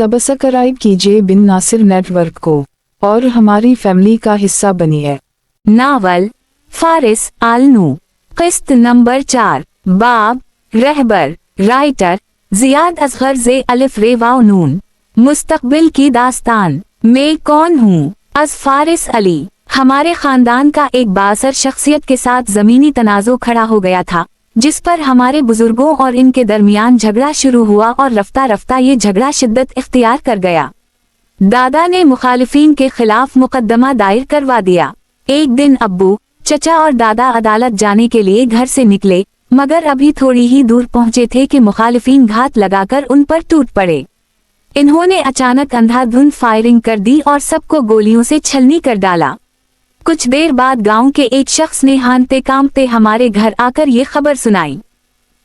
Subscribe कीजिए बिन Nasir network को और हमारी फैमिली का हिस्सा बनिए। नावल फारिस आल-नू, किस्त नंबर 4, बाब रहबर, राइटर जियाद असगर जे अलिफ रे वाव नून। मुस्तकबिल की दास्तान। मैं कौन हूँ? अज फारिस अली। हमारे खानदान का एक बासर शख्सियत के साथ जमीनी तनाज़ो खड़ा हो गया था, जिस पर हमारे बुजुर्गों और इनके दरमियान झगड़ा शुरू हुआ और रफ्ता रफ्ता ये झगड़ा शिद्दत इख्तियार कर गया। दादा ने मुखालिफिन के खिलाफ मुकदमा दायर करवा दिया। एक दिन अब्बू, चचा और दादा अदालत जाने के लिए घर से निकले, मगर अभी थोड़ी ही दूर पहुंचे थे कि मुखालिफिन घात लगाकर उन पर टूट पड़े। इन्होंने अचानक अंधाधुंध फायरिंग कर दी और सबको गोलियों से छलनी कर डाला। कुछ देर बाद गांव के एक शख्स ने हानते कांपते हमारे घर आकर ये खबर सुनाई।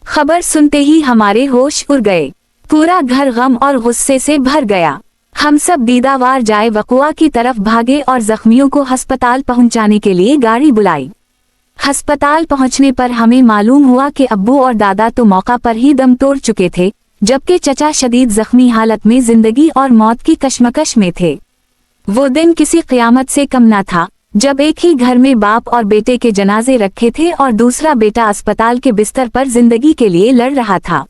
खबर सुनते ही हमारे होश उड़ गए। पूरा घर गम और गुस्से से भर गया। हम सब दीदावार जाए वकुआ की तरफ भागे और जख्मियों को अस्पताल पहुंचाने के लिए गाड़ी बुलाई। अस्पताल पहुंचने पर हमें मालूम हुआ कि अब्बू और दादा तो मौका पर ही दम तोड़ चुके थे, जबकि चचा शदीद जख्मी हालत में जिंदगी और मौत की कशमकश में थे। वो दिन किसी क़यामत से कम न था, जब एक ही घर में बाप और बेटे के जनाजे रखे थे और दूसरा बेटा अस्पताल के बिस्तर पर जिंदगी के लिए लड़ रहा था।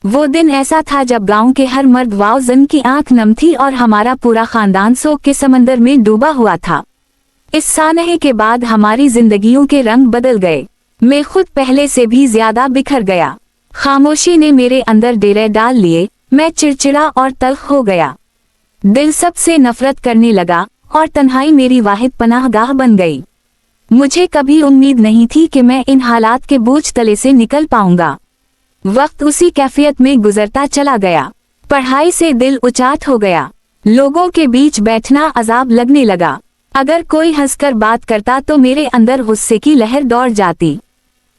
वो दिन ऐसा था जब गांव के हर मर्द वाव जन की आंख नम थी और हमारा पूरा खानदान शोक के समंदर में डूबा हुआ था। इस सानहे के बाद हमारी जिंदगियों के रंग बदल गए। मैं खुद पहले से भी ज्यादा बिखर गया। खामोशी ने मेरे अंदर डेरे डाल लिए। मैं चिड़चिड़ा और तल्ख हो गया। दिल सबसे नफरत करने लगा और तन्हाई मेरी वाहिद पनाहगाह बन गई। मुझे कभी उम्मीद नहीं थी कि मैं इन हालात के बोझ तले से निकल पाऊंगा। वक्त उसी कैफियत में गुजरता चला गया। पढ़ाई से दिल उचाट हो गया। लोगों के बीच बैठना अजाब लगने लगा। अगर कोई हंसकर बात करता तो मेरे अंदर गुस्से की लहर दौड़ जाती।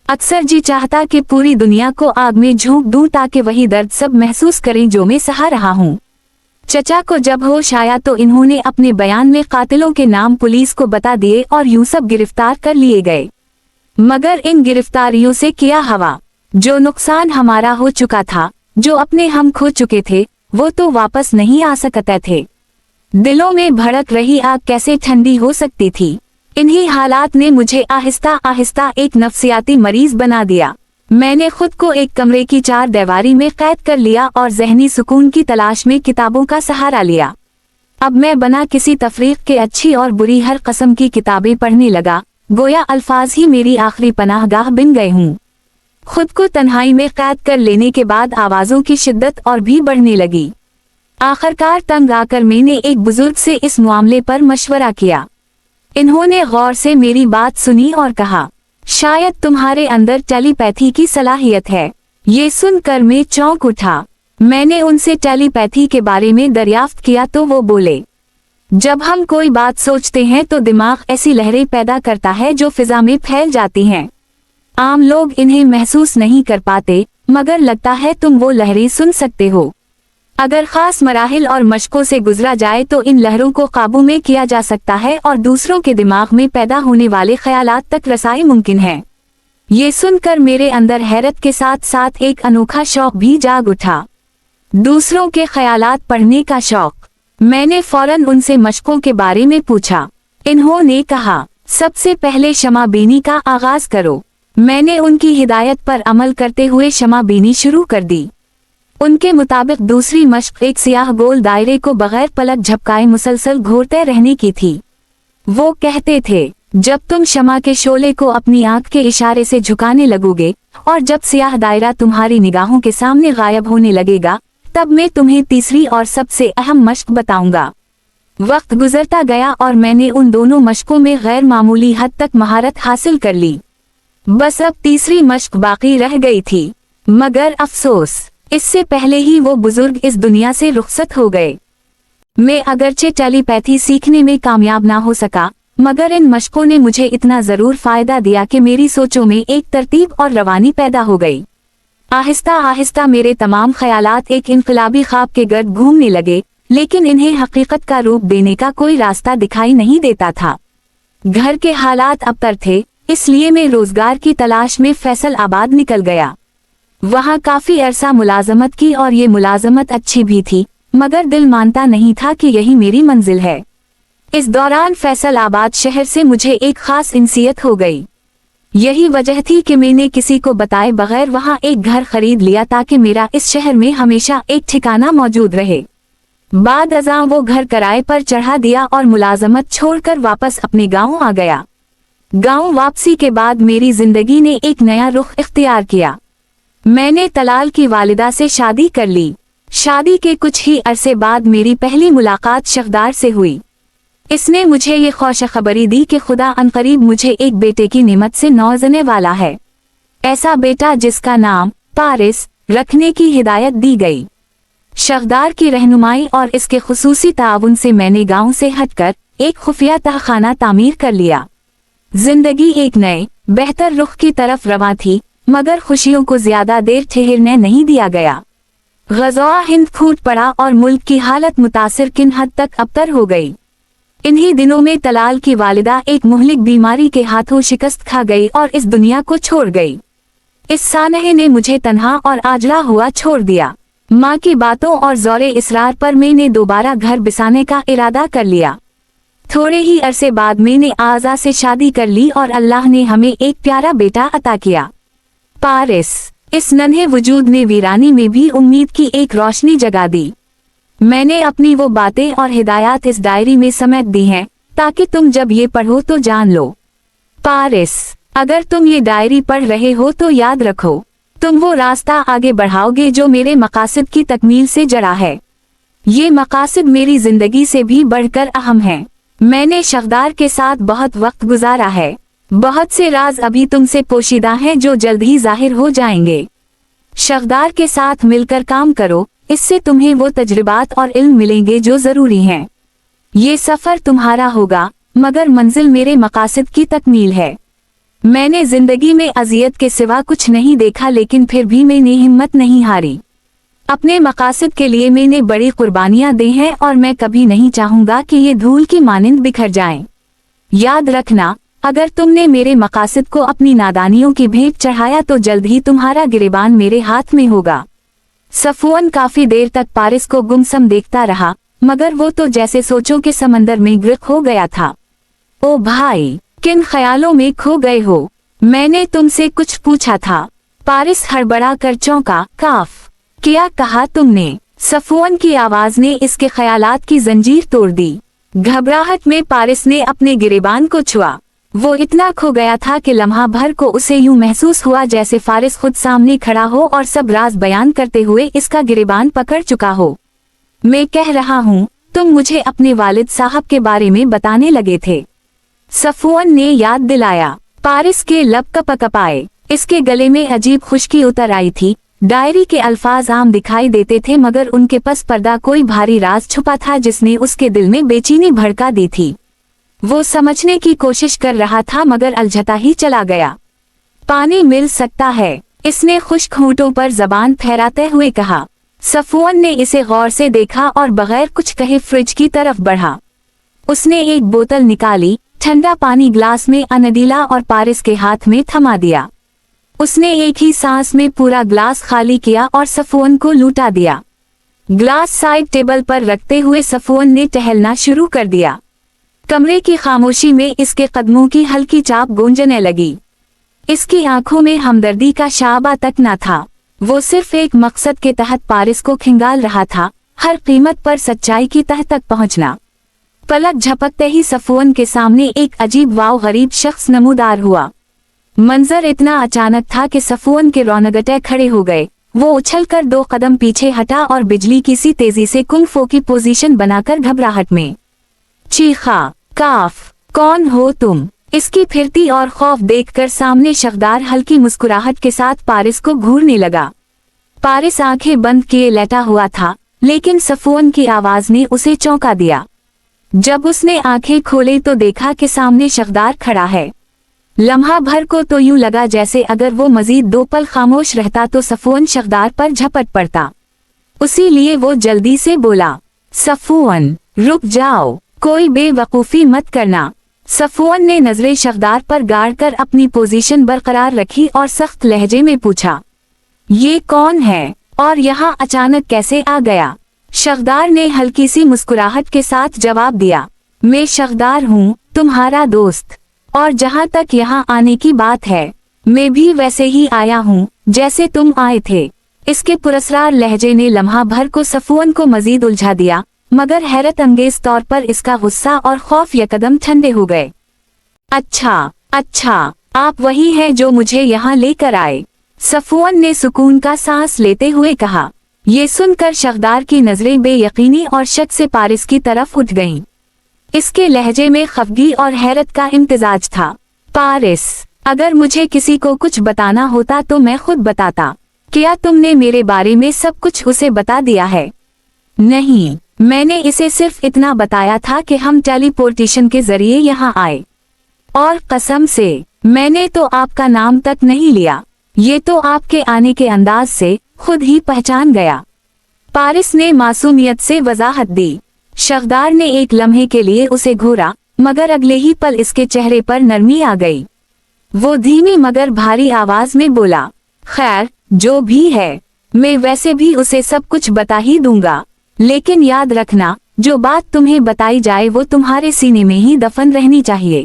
अक्सर जी चाहता कि पूरी दुनिया को आग में झोंक दूं ताकि वही दर्द सब महसूस करें जो मैं सहा रहा हूँ। चचा को जब होश आया तो इन्होंने अपने बयान में कातिलों के नाम पुलिस को बता दिए और यूं सब गिरफ्तार कर लिए गए। मगर इन गिरफ्तारियों से क्या हवा? जो नुकसान हमारा हो चुका था, जो अपने हम खो चुके थे, वो तो वापस नहीं आ सकते थे। दिलों में भड़क रही आग कैसे ठंडी हो सकती थी? इन्हीं हालात ने मुझे आहिस्ता आहिस्ता एक नफ्सियाती मरीज बना दिया। मैंने खुद को एक कमरे की चार दीवारी में कैद कर लिया और जहनी सुकून की तलाश में किताबों का सहारा लिया। अब मैं बना किसी तफरीक के अच्छी और बुरी हर किस्म की किताबें पढ़ने लगा, गोया अल्फाज ही मेरी आखिरी पनाहगाह बन गए हूँ। खुद को तन्हाई में कैद कर लेने के बाद आवाज़ों की शिद्दत और भी बढ़ने लगी। आखिरकार तंग आकर मैंने एक बुजुर्ग से इस मामले पर मशवरा किया। इन्होंने गौर से मेरी बात सुनी और कहा, शायद तुम्हारे अंदर टेलीपैथी की सलाहियत है। ये सुनकर मैं चौंक उठा। मैंने उनसे टेलीपैथी के बारे में दरियाफ्त किया तो वो बोले, जब हम कोई बात सोचते हैं तो दिमाग ऐसी लहरें पैदा करता है जो फिजा में फैल जाती हैं। आम लोग इन्हें महसूस नहीं कर पाते, मगर लगता है तुम वो लहरें सुन सकते हो। अगर खास मराहिल और मशकों से गुजरा जाए तो इन लहरों को काबू में किया जा सकता है और दूसरों के दिमाग में पैदा होने वाले ख्यालात तक रसाई मुमकिन है। ये सुनकर मेरे अंदर हैरत के साथ साथ एक अनोखा शौक भी जाग उठा, दूसरों के ख्यालात पढ़ने का शौक। मैंने फौरन उनसे मशकों के बारे में पूछा। इन्होंने कहा, सबसे पहले शमा बीनी का आगाज करो। मैंने उनकी हिदायत पर अमल करते हुए शमा बीनी शुरू कर दी। उनके मुताबिक दूसरी मश्क एक सियाह गोल दायरे को बगैर पलक झपकाए मुसलसल घूरते रहने की थी। वो कहते थे, जब तुम शमा के शोले को अपनी आंख के इशारे से झुकाने लगोगे और जब सियाह दायरा तुम्हारी निगाहों के सामने गायब होने लगेगा, तब मैं तुम्हें तीसरी और सबसे अहम मश्क बताऊंगा। वक्त गुजरता गया और मैंने उन दोनों मश्कों में गैर मामूली हद तक महारत हासिल कर ली। बस अब तीसरी मश्क बाकी रह गई थी, मगर अफसोस, इससे पहले ही वो बुजुर्ग इस दुनिया से रुखसत हो गए। मैं अगरचे टेलीपैथी सीखने में कामयाब ना हो सका, मगर इन मशकों ने मुझे इतना जरूर फायदा दिया कि मेरी सोचों में एक तरतीब और रवानी पैदा हो गई। आहिस्ता आहिस्ता मेरे तमाम ख्यालात एक इनकलाबी ख्वाब के गर्द घूमने लगे, लेकिन इन्हें हकीकत का रूप देने का कोई रास्ता दिखाई नहीं देता था। घर के हालात अबतर थे, इसलिए मैं रोजगार की तलाश में फैसलाबाद निकल गया। वहाँ काफी अरसा मुलाजमत की और ये मुलाजमत अच्छी भी थी, मगर दिल मानता नहीं था कि यही मेरी मंजिल है। इस दौरान फैसलाबाद शहर से मुझे एक खास इंसियत हो गई। यही वजह थी कि मैंने किसी को बताए बगैर वहाँ एक घर खरीद लिया ताकि मेरा इस शहर में हमेशा एक ठिकाना मौजूद रहे। बाद अज़ां वो घर किराए पर चढ़ा दिया और मुलाजमत छोड़कर वापस अपने गांव आ गया। गांव वापसी के बाद मेरी जिंदगी ने एक नया रुख इख्तियार किया। मैंने तलाल की वालिदा से शादी कर ली। शादी के कुछ ही अरसे बाद मेरी पहली मुलाकात शख्दार से हुई। इसने मुझे ये खुशखबरी दी कि खुदा अनकरीब मुझे एक बेटे की नेमत से नवाजने वाला है। ऐसा बेटा जिसका नाम पारिस रखने की हिदायत दी गई। शख्दार की रहनुमाई और इसके खुसूसी ताउन से मैंने गांव से हटकर एक खुफिया तहखाना तामीर कर लिया। जिंदगी एक नए बेहतर रुख की तरफ रवां थी, मगर खुशियों को ज्यादा देर ठहरने नहीं दिया गया। ग़ज़वा हिंद फूट पड़ा और मुल्क की हालत मुतासिर किन हद तक अबतर हो गई। इन्हीं दिनों में तलाल की वालिदा एक मुहलिक बीमारी के हाथों शिकस्त खा गई और इस दुनिया को छोड़ गई। इस सानहे ने मुझे तन्हा और आजरा हुआ छोड़ दिया। माँ की बातों और ज़ोरे इसरार पर मैंने दोबारा घर बसाने का इरादा कर लिया। थोड़े ही अरसे बाद मैंने आज़ा से शादी कर ली और अल्लाह ने हमें एक प्यारा बेटा अता किया, पारिस। इस नन्हे वजूद ने वीरानी में भी उम्मीद की एक रोशनी जगा दी। मैंने अपनी वो बातें और हिदायत इस डायरी में समेट दी हैं ताकि तुम जब ये पढ़ो तो जान लो। पारिस, अगर तुम ये डायरी पढ़ रहे हो तो याद रखो, तुम वो रास्ता आगे बढ़ाओगे जो मेरे मकासद की तकमील से जड़ा है। ये मकासद मेरी जिंदगी से भी बढ़कर अहम है। मैंने शख्दार के साथ बहुत वक्त गुजारा है। बहुत से राज अभी तुमसे पोशीदा हैं जो जल्द ही जाहिर हो जाएंगे। शख्दार के साथ मिलकर काम करो, इससे तुम्हें वो तजुर्बात और इल्म मिलेंगे जो जरूरी हैं। ये सफर तुम्हारा होगा, मगर मंजिल मेरे मकासद की तकमील है। मैंने जिंदगी में अजियत के सिवा कुछ नहीं देखा, लेकिन फिर भी मैंने हिम्मत नहीं हारी। अपने मकासद के लिए मैंने बड़ी कुर्बानियां दी हैं और मैं कभी नहीं चाहूंगा कि ये धूल की मानिंद बिखर जाएं। याद रखना, अगर तुमने मेरे मकासद को अपनी नादानियों की भेंट चढ़ाया तो जल्द ही तुम्हारा गिरेबान मेरे हाथ में होगा। सफवान काफी देर तक पारिस को गुमसम देखता रहा, मगर वो तो जैसे सोचों के समंदर में गिरक हो गया था। ओ भाई, किन ख्यालों में खो गए हो? मैंने तुमसे कुछ पूछा था। पारिस हड़बड़ा कर चौंका। काफ, क्या कहा तुमने? सफवान की आवाज ने इसके ख्यालात की जंजीर तोड़ दी। घबराहट में पारिस ने अपने गिरेबान को छुआ। वो इतना खो गया था कि लम्हा भर को उसे यूं महसूस हुआ जैसे फारिस खुद सामने खड़ा हो और सब राज बयान करते हुए इसका गिरेबान पकड़ चुका हो। मैं कह रहा हूँ, तुम मुझे अपने वालिद साहब के बारे में बताने लगे थे। सफवान ने याद दिलाया। पारिस के लब कपकपाए। इसके गले में अजीब खुश्की उतर आई थी। डायरी के अल्फाज आम दिखाई देते थे, मगर उनके पस पर्दा कोई भारी राज छुपा था जिसने उसके दिल में बेचैनी भड़का दी थी। वो समझने की कोशिश कर रहा था, मगर अलझता ही चला गया। पानी मिल सकता है, इसने खुश्क होंठों पर जबान फहराते हुए कहा। सफवान ने इसे गौर से देखा और बगैर कुछ कहे फ्रिज की तरफ बढ़ा। उसने एक बोतल निकाली, ठंडा पानी ग्लास में अनदीला और पारिस के हाथ में थमा दिया। उसने एक ही सांस में पूरा ग्लास खाली किया और सफवान को लूटा दिया। ग्लास साइड टेबल पर रखते हुए सफवान ने टहलना शुरू कर दिया। कमरे की खामोशी में इसके कदमों की हल्की चाप गूंजने लगी। इसकी आंखों में हमदर्दी का शाबा तक न था। वो सिर्फ एक मकसद के तहत पारिस को खिंगाल रहा था, हर कीमत पर सच्चाई की तह तक पहुंचना। पलक झपकते ही सफवान के सामने एक अजीब वाव गरीब शख्स नमूदार हुआ। मंजर इतना अचानक था कि सफवान के रौनगटे खड़े हो गए। वो उछलकर 2 कदम पीछे हटा और बिजली की सी तेजी से कुंग फो की पोजीशन बनाकर घबराहट में चीखा। काफ, कौन हो तुम? इसकी फिरती और खौफ देखकर सामने शख्दार हल्की मुस्कुराहट के साथ पारिस को घूरने लगा। पारिस आंखें बंद किए लेटा हुआ था, लेकिन सफवान की आवाज ने उसे चौंका दिया। जब उसने आंखें खोले तो देखा कि सामने शख्दार खड़ा है। लम्हा भर को तो यूं लगा जैसे अगर वो मजीद 2 पल खामोश रहता तो सफवान शख्दार पर झपट पड़ता। उसी लिए वो जल्दी से बोला, सफवान, रुक जाओ, कोई बेवकूफ़ी मत करना। सफवान ने नजरें शख्दार पर गाड़ कर अपनी पोजीशन बरकरार रखी और सख्त लहजे में पूछा, ये कौन है और यहाँ अचानक कैसे आ गया? शगदार ने हल्की सी मुस्कुराहट के साथ जवाब दिया, मैं शगदार हूँ, तुम्हारा दोस्त, और जहाँ तक यहाँ आने की बात है, मैं भी वैसे ही आया हूँ जैसे तुम आए थे। इसके पुरस्कार लहजे ने लम्हा भर को सफुअन को मजीद उलझा दिया, मगर हैरत अंगेज तौर पर इसका गुस्सा और खौफ यकदम ठंडे हो गए। अच्छा, आप वही हैं जो मुझे यहाँ लेकर आए, सफुअन ने सुकून का सांस लेते हुए कहा। ये सुनकर शगदार की नजरें बेयकीनी और शक से पारिस की तरफ उठ गईं। इसके लहजे में खफगी और हैरत का इम्तिजाज था। पारिस, अगर मुझे किसी को कुछ बताना होता तो मैं खुद बताता। क्या तुमने मेरे बारे में सब कुछ उसे बता दिया है? नहीं, मैंने इसे सिर्फ इतना बताया था कि हम टेलीपोर्टेशन के जरिए यहाँ आए, और कसम से मैंने तो आपका नाम तक नहीं लिया। ये तो आपके आने के अंदाज से खुद ही पहचान गया, पारिस ने मासूमियत से वजाहत दी। शगदार ने एक लम्हे के लिए उसे घूरा, मगर अगले ही पल इसके चेहरे पर नरमी आ गई। वो धीमी मगर भारी आवाज में बोला, खैर जो भी है, मैं वैसे भी उसे सब कुछ बता ही दूंगा, लेकिन याद रखना, जो बात तुम्हें बताई जाए वो तुम्हारे सीने में ही दफन रहनी चाहिए।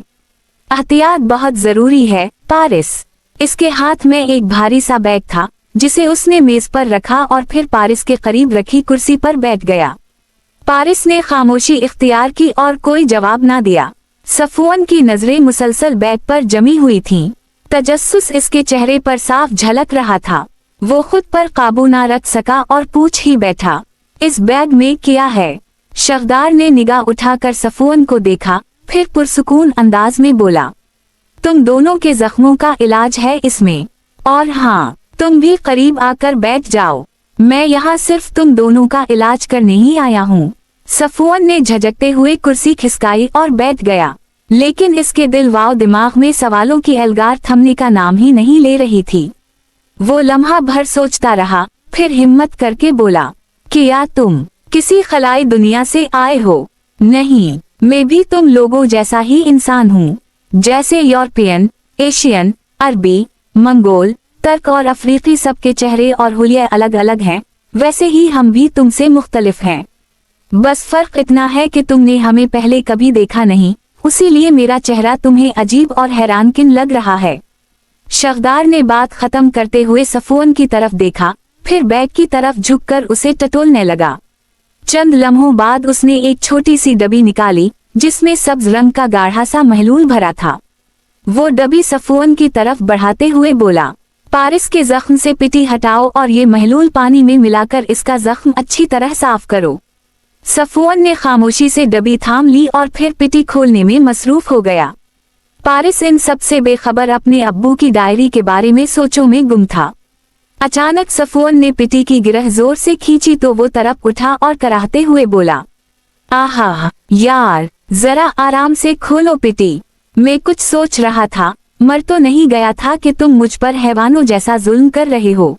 एहतियात बहुत जरूरी है, पारिस। इसके हाथ में एक भारी सा बैग था, जिसे उसने मेज पर रखा और फिर पारिस के करीब रखी कुर्सी पर बैठ गया। पारिस ने खामोशी इख्तियार की और कोई जवाब ना दिया। सफुअन की नजरें मुसलसल बैग पर जमी हुई थीं। तजस्सुस इसके चेहरे पर साफ झलक रहा था। वो खुद पर काबू ना रख सका और पूछ ही बैठा, इस बैग में क्या है? शगदार ने निगाह उठाकर सफुअन को देखा, फिर पुरसुकून अंदाज में बोला, तुम दोनों के जख्मों का इलाज है इसमें, और हाँ, तुम भी करीब आकर बैठ जाओ, मैं यहाँ सिर्फ तुम दोनों का इलाज करने ही आया हूँ। सफुअन ने झजकते हुए कुर्सी खिसकाई और बैठ गया, लेकिन इसके दिल व दिमाग में सवालों की एल्गार थमने का नाम ही नहीं ले रही थी। वो लम्हा भर सोचता रहा, फिर हिम्मत करके बोला, क्या तुम किसी खलाई दुनिया से आए हो? नहीं, मैं भी तुम लोगों जैसा ही इंसान हूँ। जैसे यूरोपियन, एशियन, अरबी, मंगोल, तर्क और अफ्रीकी सबके चेहरे और हुलिया अलग अलग हैं, वैसे ही हम भी तुमसे मुख्तलिफ हैं। बस फर्क इतना है कि तुमने हमें पहले कभी देखा नहीं, उसीलिए मेरा चेहरा तुम्हें अजीब और हैरानकिन लग रहा है। शगदार ने बात खत्म करते हुए सफुअन की तरफ देखा, फिर बैग की तरफ झुककर उसे टटोलने लगा। चंद लम्हों बाद उसने एक छोटी सी डबी निकाली, जिसमें सब्ज रंग का गाढ़ा सा महलूल भरा था। वो डबी सफुअन की तरफ बढ़ाते हुए बोला, पारिस के जख्म से पिटी हटाओ और ये महलूल पानी में मिलाकर इसका जख्म अच्छी तरह साफ करो। सफुअन ने खामोशी से डबी थाम ली और फिर पिटी खोलने में मसरूफ हो गया। पारिस इन सब से बेखबर अपने अब्बू की डायरी के बारे में सोचों में गुम था। अचानक सफुअन ने पिटी की गिरह जोर से खींची तो वो तरफ उठा और कराहते हुए बोला, आहा यार, जरा आराम से खोलो पिटी, मैं कुछ सोच रहा था, मर तो नहीं गया था कि तुम मुझ पर हैवानों जैसा जुल्म कर रहे हो।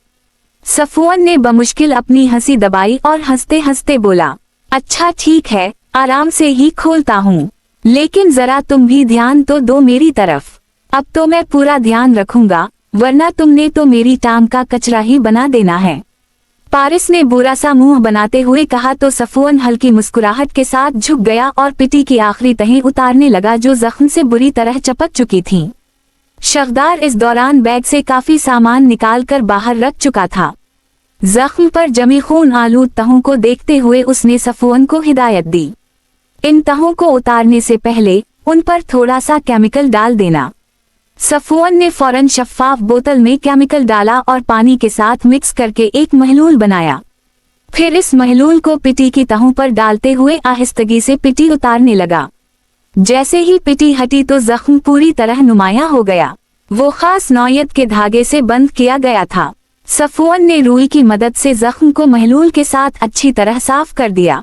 सफुअन ने बमुश्किल अपनी हंसी दबाई और हंसते हंसते बोला, अच्छा ठीक है, आराम से ही खोलता हूँ, लेकिन जरा तुम भी ध्यान तो दो मेरी तरफ। अब तो मैं पूरा ध्यान रखूंगा, वरना तुमने तो मेरी टांग का कचरा ही बना देना है। पारिस ने बुरा सा मुंह बनाते हुए कहा तो सफुअन हल्की मुस्कुराहट के साथ झुक गया और पिटी की आखिरी तहें उतारने लगा जो जख्म से बुरी तरह चपक चुकी थीं। शगदार इस दौरान बैग से काफी सामान निकालकर बाहर रख चुका था। जख्म पर जमी खून आलूद तहों को देखते हुए उसने सफुअन को हिदायत दी, इन तहों को उतारने से पहले उन पर थोड़ा सा केमिकल डाल देना। सफुअन ने फौरन शफ्फाफ बोतल में केमिकल डाला और पानी के साथ मिक्स करके एक महलूल बनाया। फिर इस महलूल को पिटी की तहों पर डालते हुए आहिस्तगी से पिटी उतारने लगा। जैसे ही पिटी हटी तो जख्म पूरी तरह नुमाया हो गया। वो खास नौयत के धागे से बंद किया गया था। सफुअन ने रुई की मदद से जख्म को महलूल के साथ अच्छी तरह साफ कर दिया।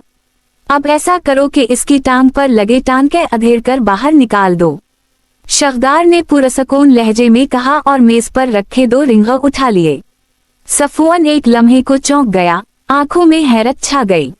अब ऐसा करो कि इसकी टांग पर लगे टांके अधेड़ कर बाहर निकाल दो, शगदार ने पुरसकून लहजे में कहा और मेज पर रखे 2 रिंग उठा लिए। सफुअन एक लम्हे को चौंक गया, आंखों में हैरत छा गई।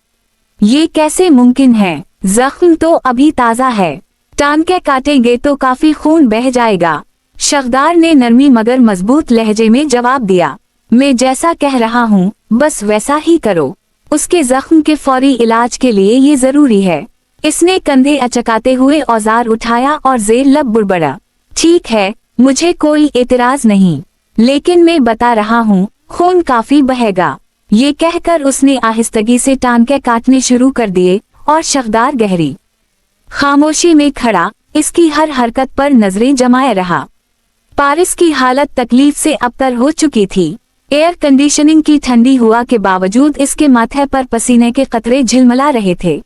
ये कैसे मुमकिन है? जख्म तो अभी ताजा है, टांके काटेंगे तो काफी खून बह जाएगा। शगदार ने नरमी मगर मजबूत लहजे में जवाब दिया, मैं जैसा कह रहा हूँ बस वैसा ही करो। उसके जख्म के फौरी इलाज के लिए ये जरूरी है। इसने कंधे अचकाते हुए औजार उठाया और जेर लब बुड़बड़ा, ठीक है, मुझे कोई एतराज नहीं, लेकिन मैं बता रहा हूँ, खून काफी बहेगा। ये कहकर उसने आहिस्तगी से टांके काटने शुरू कर दिए और शख्दार गहरी खामोशी में खड़ा इसकी हर हरकत पर नजरें जमाए रहा। पारिस की हालत तकलीफ से अबतर हो चुकी थी। एयर कंडीशनिंग की ठंडी हवा के बावजूद इसके माथे पर पसीने के कतरे झिलमिला रहे थे।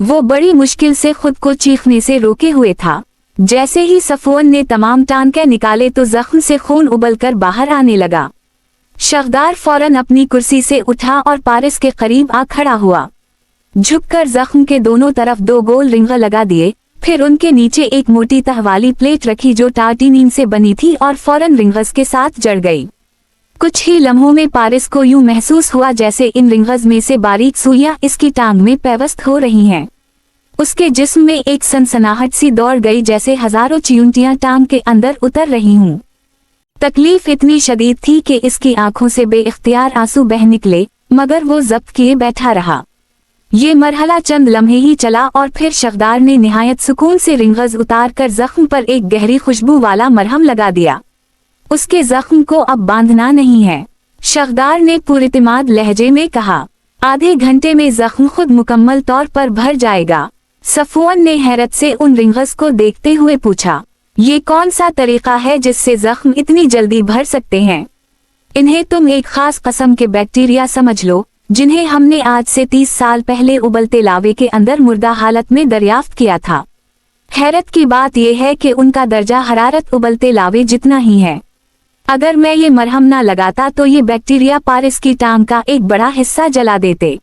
वो बड़ी मुश्किल से खुद को चीखने से रोके हुए था। जैसे ही सफवान ने तमाम टांके निकाले तो जख्म से खून उबलकर बाहर आने लगा। शख्दार फौरन अपनी कुर्सी से उठा और पारिस के करीब आ खड़ा हुआ। झुककर जख्म के दोनों तरफ 2 गोल रिंग लगा दिए, फिर उनके नीचे एक मोटी तह वाली प्लेट रखी जो टार्टिनीन से बनी थी और फौरन रिंगस के साथ जड़ गई। कुछ ही लम्हों में पारिस को यूं महसूस हुआ जैसे इन रिंगस में से बारीक सुइयां इसकी टांग में पेवस्त हो रही हैं। उसके जिस्म में एक सनसनाहट सी दौड़ गई जैसे हजारों चियूंटियां टांग के अंदर उतर रही हूं। तकलीफ इतनी शदीद थी कि इसकी आंखों से बेइख्तियार आंसू बह निकले, मगर वो जब्त किए बैठा रहा। ये मरहला चंद लम्हे ही चला और फिर शख्दार ने निहायत सुकून से रिंगस उतार कर जख्म पर एक गहरी खुशबू वाला मरहम लगा दिया। उसके जख्म को अब बांधना नहीं है, शख्दार ने पुरइतिमाद लहजे में कहा। आधे घंटे में जख्म खुद मुकम्मल तौर पर भर जाएगा। सफवान ने हैरत से उन रिंगस को देखते हुए पूछा, ये कौन सा तरीका है जिससे जख्म इतनी जल्दी भर सकते हैं? इन्हें तुम एक खास किस्म के बैक्टीरिया समझ लो, जिन्हें हमने आज से 30 साल पहले उबलते लावे के अंदर मुर्दा हालत में दरियाफ्त किया था। हैरत की बात यह है कि उनका दर्जा हरारत उबलते लावे जितना ही है। अगर मैं ये मरहम ना लगाता तो ये बैक्टीरिया पारिस की टांग का एक बड़ा हिस्सा जला देते।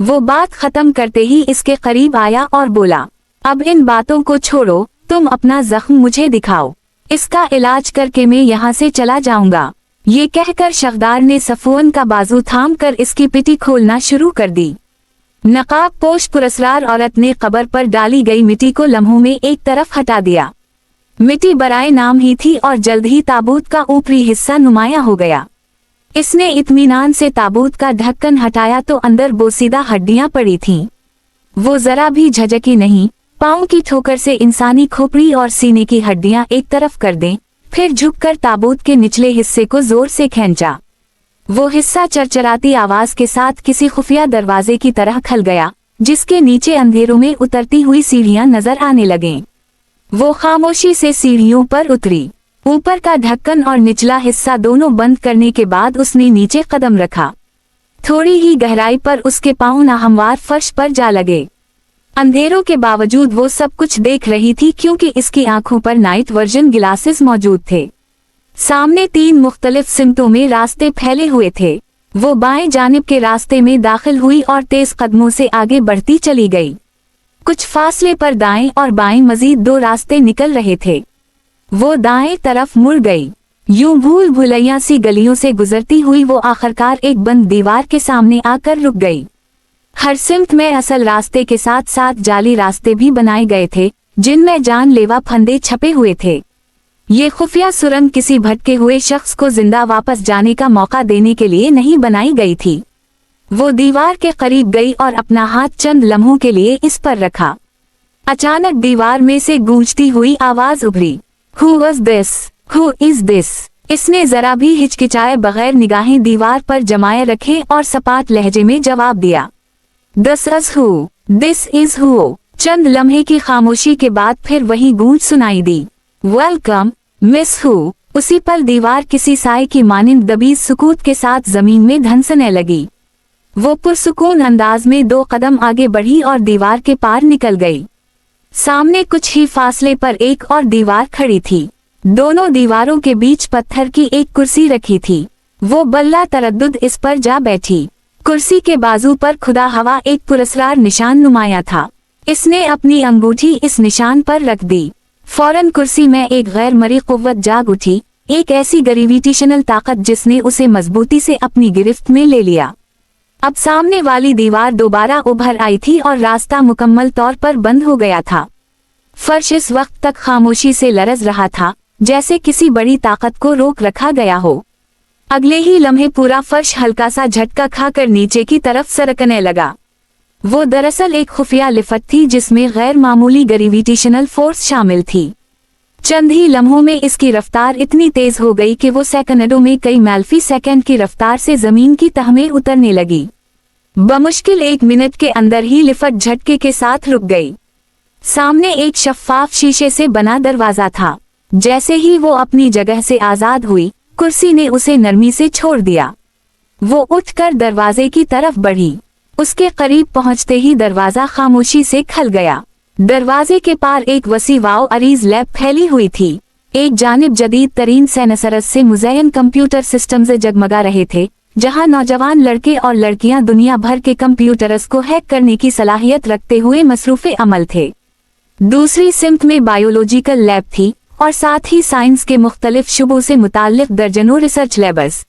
वो बात खत्म करते ही इसके करीब आया और बोला, अब इन बातों को छोड़ो, तुम अपना जख्म मुझे दिखाओ, इसका इलाज करके मैं यहाँ से चला जाऊंगा। ये कहकर शख्दार ने सफवान का बाजू थाम कर इसकी पिटी खोलना शुरू कर दी। नकाब पोश पुरस्रार औरत ने कब्र पर डाली गई मिट्टी को लम्हों में एक तरफ हटा दिया। मिट्टी बराए नाम ही थी और जल्द ही ताबूत का ऊपरी हिस्सा नुमाया हो गया। इसने इत्मीनान से ताबूत का ढक्कन हटाया तो अंदर बोसीदा हड्डियां पड़ी थीं। वो जरा भी झजकी नहीं। पाँव की ठोकर से इंसानी खोपड़ी और सीने की हड्डियां एक तरफ कर दें, फिर झुककर ताबूत के निचले हिस्से को जोर से खींचा। वो हिस्सा चरचराती आवाज के साथ किसी खुफिया दरवाजे की तरह खल गया, जिसके नीचे अंधेरों में उतरती हुई सीढ़ियां नजर आने लगें। वो खामोशी से सीढ़ियों पर उतरी। ऊपर का ढक्कन और निचला हिस्सा दोनों बंद करने के बाद उसने नीचे कदम रखा। थोड़ी ही गहराई पर उसके पांव नाहमवार फर्श पर जा लगे। अंधेरों के बावजूद वो सब कुछ देख रही थी क्योंकि इसकी आंखों पर नाइट वर्जन गिलासेस मौजूद थे। सामने 3 मुख्तलिफ सिमतों में रास्ते फैले हुए थे। वो बाएं जानिब के रास्ते में दाखिल हुई और तेज कदमों से आगे बढ़ती चली गई। कुछ फासले पर दाएं और बाएं मजीद 2 रास्ते निकल रहे थे। वो दाएं तरफ मुड़ गई। यूं भूल भुलैया सी गलियों से गुजरती हुई वो आखिरकार एक बंद दीवार के सामने आकर रुक गई। हर सिमत में असल रास्ते के साथ साथ जाली रास्ते भी बनाए गए थे, जिनमें जानलेवा फंदे छपे हुए थे। ये खुफिया सुरंग किसी भटके हुए शख्स को जिंदा वापस जाने का मौका देने के लिए नहीं बनाई गई थी। वो दीवार के करीब गई और अपना हाथ चंद लम्हों के लिए इस पर रखा। अचानक दीवार में से गूंजती हुई आवाज उभरी, Who was this? Who is this? इसने जरा भी हिचकिचाए बगैर निगाहें दीवार पर जमाए रखे और सपाट लहजे में जवाब दिया, This is who? This is who? चंद लम्हे की खामोशी के बाद फिर वही गूंज सुनाई दी, Welcome, Miss Who? उसी पल दीवार किसी साए की मानिंद दबीज सुकूत के साथ जमीन में धंसने लगी। वो पुरसुकून अंदाज में 2 कदम आगे बढ़ी और दीवार के पार निकल गई। सामने कुछ ही फासले पर एक और दीवार खड़ी थी। दोनों दीवारों के बीच पत्थर की एक कुर्सी रखी थी। वो बल्ला तरद्दुद इस पर जा बैठी। कुर्सी के बाजू पर खुदा हवा एक पुरस्रार निशान नुमाया था। इसने अपनी अंगूठी इस निशान पर रख दी। फौरन कुर्सी में एक गैर मरी कुव्वत जाग उठी, एक ऐसी ग्रेविटेशनल ताकत जिसने उसे मजबूती से अपनी गिरफ्त में ले लिया। अब सामने वाली दीवार दोबारा उभर आई थी और रास्ता मुकम्मल तौर पर बंद हो गया था। फर्श इस वक्त तक खामोशी से लरज रहा था, जैसे किसी बड़ी ताकत को रोक रखा गया हो। अगले ही लम्हे पूरा फर्श हल्का सा झटका खाकर नीचे की तरफ सरकने लगा। वो दरअसल एक खुफिया लिफ्ट थी जिसमें गैर मामूली ग्रेविटेशनल फोर्स शामिल थी। चंद ही लम्हों में इसकी रफ्तार इतनी तेज हो गई कि वो सेकंडों में कई मैल्फी सेकंड की रफ्तार से जमीन की तह में उतरने लगी। बमुश्किल 1 मिनट के अंदर ही लिफ्ट झटके के साथ रुक गई। सामने एक शफ्फाफ शीशे से बना दरवाजा था। जैसे ही वो अपनी जगह से आजाद हुई, कुर्सी ने उसे नरमी से छोड़ दिया। वो उठकर दरवाजे की तरफ बढ़ी। उसके करीब पहुंचते ही दरवाजा खामोशी से खल गया। दरवाजे के पार एक वसी वाव अरीज लैब फैली हुई थी। एक जानिब जदीद तरीन सेंसर्स से मुज़य्यन कंप्यूटर सिस्टम से जगमगा रहे थे, जहां नौजवान लड़के और लड़कियां दुनिया भर के कंप्यूटर्स को हैक करने की सलाहियत रखते हुए मसरूफ़े अमल थे। दूसरी सिमत में बायोलॉजिकल लैब थी और साथ ही साइंस के मुख्तलिफ शुबों से मुताल्लिक दर्जनों रिसर्च लैब्स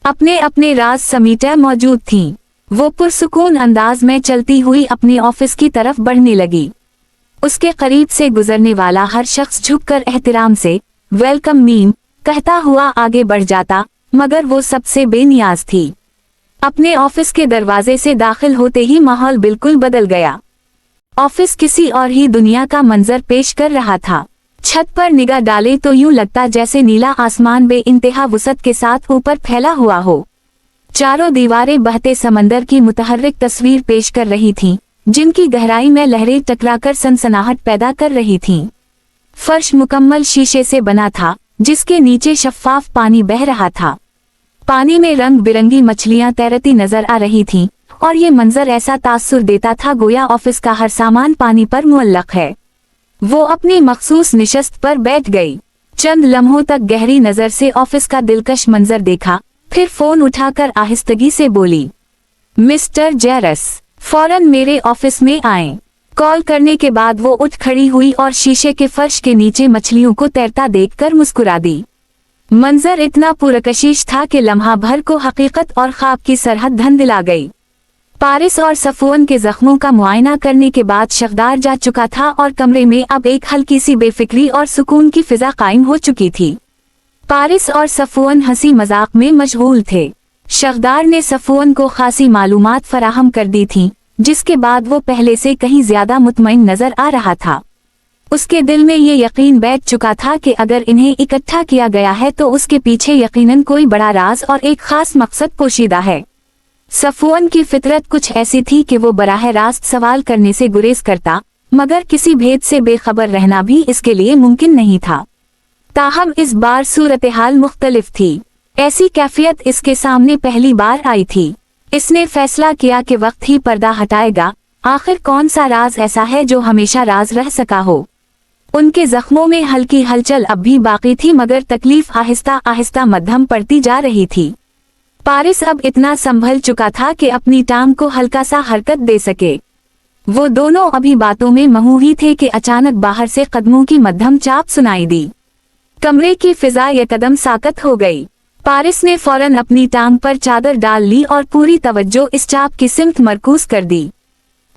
अपने अपने राज समीटे मौजूद थीं। वो पुरसुकून अंदाज में चलती हुई अपने ऑफिस की तरफ बढ़ने लगी। उसके करीब से गुजरने वाला हर शख्स झुककर एहतराम से वेलकम मीम कहता हुआ आगे बढ़ जाता, मगर वो सबसे बेनियाज थी। अपने ऑफिस के दरवाजे से दाखिल होते ही माहौल बिल्कुल बदल गया। ऑफिस किसी और ही दुनिया का मंजर पेश कर रहा था। छत पर निगाह डाले तो यूं लगता जैसे नीला आसमान बेइंतहा वुसअत के साथ ऊपर फैला हुआ हो। चारों दीवारें बहते समंदर की मुतहर्रिक तस्वीर पेश कर रही थीं, जिनकी गहराई में लहरें टकराकर सनसनाहट पैदा कर रही थीं। फर्श मुकम्मल शीशे से बना था, जिसके नीचे शफ्फाफ पानी बह रहा था। पानी में रंग बिरंगी मछलियां तैरती नजर आ रही थीं, और ये मंजर ऐसा तासुर देता था गोया ऑफिस का हर सामान पानी पर मुअल्लक है। वो अपनी मखसूस निशस्त पर बैठ गई। चंद लम्हों तक गहरी नजर से ऑफिस का दिलकश मंजर देखा, फिर फोन उठाकर आहिस्तगी से बोली, मिस्टर जेरस, फौरन मेरे ऑफिस में आएं। कॉल करने के बाद वो उठ खड़ी हुई और शीशे के फर्श के नीचे मछलियों को तैरता देखकर मुस्कुरा दी। मंजर इतना पुरकशिश था कि लम्हा भर को हकीकत और ख्वाब की सरहद धंधिला गई। पारिस और सफून के जख्मों का मुआयना करने के बाद शगदार जा चुका था और कमरे में अब एक हल्की सी बेफिक्री और सुकून की फिजा कायम हो चुकी थी। पारिस और सफून हंसी मजाक में मशगूल थे। शगदार ने सफून को खासी मालूमात फराहम कर दी थी, जिसके बाद वो पहले से कहीं ज्यादा मुतमईन नजर आ रहा था। उसके दिल में ये यकीन बैठ चुका था कि अगर इन्हें इकट्ठा किया गया है तो उसके पीछे यकीनन कोई बड़ा राज और एक खास मकसद पोशीदा है। सफून की फितरत कुछ ऐसी थी कि वो बराह रास्त सवाल करने से गुरेज करता, मगर किसी भेद से बेखबर रहना भी इसके लिए मुमकिन नहीं था। ताहम इस बार सूरत हाल मुख्तलिफ थी। ऐसी कैफियत इसके सामने पहली बार आई थी। इसने फैसला किया कि वक्त ही पर्दा हटाएगा। आखिर कौन सा राज ऐसा है जो हमेशा राज रह सका हो। उनके जख्मों में हल्की हलचल अब भी बाकी थी, मगर तकलीफ आहिस्ता आहिस्ता मध्यम पड़ती जा रही थी। पारिस अब इतना संभल चुका था कि अपनी टांग को हल्का सा हरकत दे सके। वो दोनों अभी बातों में महुही थे कि अचानक बाहर से कदमों की मध्यम चाप सुनाई दी। कमरे की फिजा यकदम साकत हो गई। पारिस ने फौरन अपनी टांग पर चादर डाल ली और पूरी तवज्जो इस चाप की सिमत मरकूज कर दी।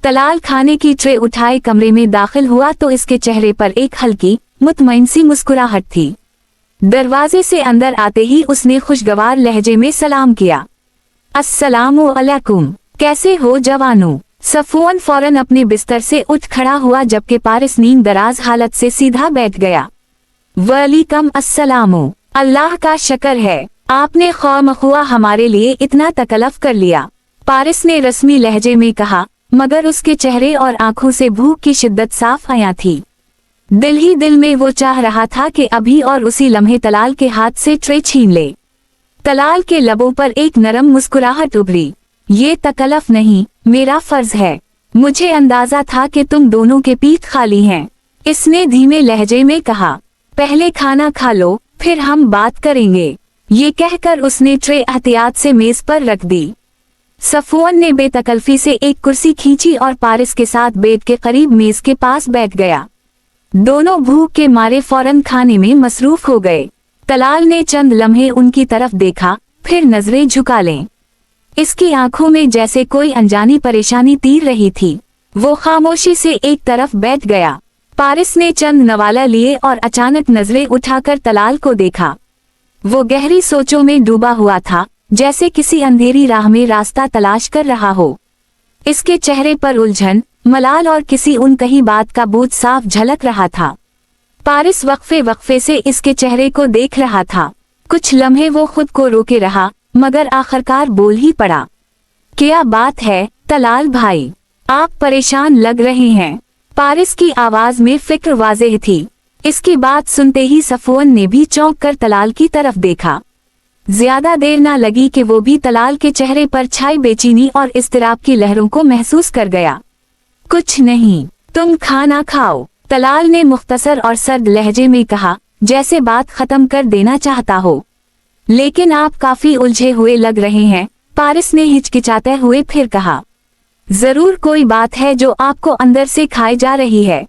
तलाल खाने की ट्रे उठाए कमरे में दाखिल हुआ तो इसके चेहरे पर एक हल्की मुतमईन सी मुस्कुराहट थी। दरवाजे से अंदर आते ही उसने खुशगवार लहजे में सलाम किया। अस्सलामु अलैकुम, कैसे हो जवानों। सफून फौरन अपने बिस्तर से उठ खड़ा हुआ, जबकि पारिस नींद दराज हालत से सीधा बैठ गया। वालेकुम अस्सलामु, अल्लाह का शुक्र है, आपने खौमखुआ हमारे लिए इतना तकल्लुफ कर लिया। पारिस ने रस्मी लहजे में कहा, मगर उसके चेहरे और आंखों से भूख की शिद्दत साफ आया थी। दिल ही दिल में वो चाह रहा था कि अभी और उसी लम्हे तलाल के हाथ से ट्रे छीन ले। तलाल के लबों पर एक नरम मुस्कुराहट उभरी। ये तकल्लुफ नहीं, मेरा फर्ज है। मुझे अंदाजा था कि तुम दोनों के पीठ खाली हैं, इसने धीमे लहजे में कहा। पहले खाना खा लो, फिर हम बात करेंगे। ये कहकर उसने ट्रे एहतियात से मेज पर रख दी। सफून ने बेतकल्फी से एक कुर्सी खींची और पारिस के साथ बेड के करीब मेज के पास बैठ गया। दोनों भूख के मारे फौरन खाने में मसरूफ हो गए। तलाल ने चंद लम्हे उनकी तरफ देखा, फिर नजरें झुका लें। इसकी आंखों में जैसे कोई अनजानी परेशानी तीर रही थी। वो खामोशी से एक तरफ बैठ गया। पारिस ने चंद नवाला लिए और अचानक नजरें उठाकर तलाल को देखा। वो गहरी सोचों में डूबा हुआ था, जैसे किसी अंधेरी राह में रास्ता तलाश कर रहा हो। इसके चेहरे पर उलझन, मलाल और किसी उनकही बात का बोझ साफ झलक रहा था। पारिस वक्फे वक्फे से इसके चेहरे को देख रहा था। कुछ लम्हे वो खुद को रोके रहा, मगर आखिरकार बोल ही पड़ा। क्या बात है तलाल भाई, आप परेशान लग रहे हैं। पारिस की आवाज में फिक्र वाज़ेह थी। इसकी बात सुनते ही सफवन ने भी चौंक कर तलाल की तरफ देखा। ज्यादा देर न लगी कि वो भी तलाल के चेहरे पर छाई बेचैनी और इस्तिराब की लहरों को महसूस कर गया। कुछ नहीं, तुम खाना खाओ, तलाल ने मुख्तसर और सर्द लहजे में कहा, जैसे बात खत्म कर देना चाहता हो। लेकिन आप काफी उलझे हुए लग रहे हैं, पारिस ने हिचकिचाते हुए फिर कहा। जरूर कोई बात है जो आपको अंदर से खाई जा रही है।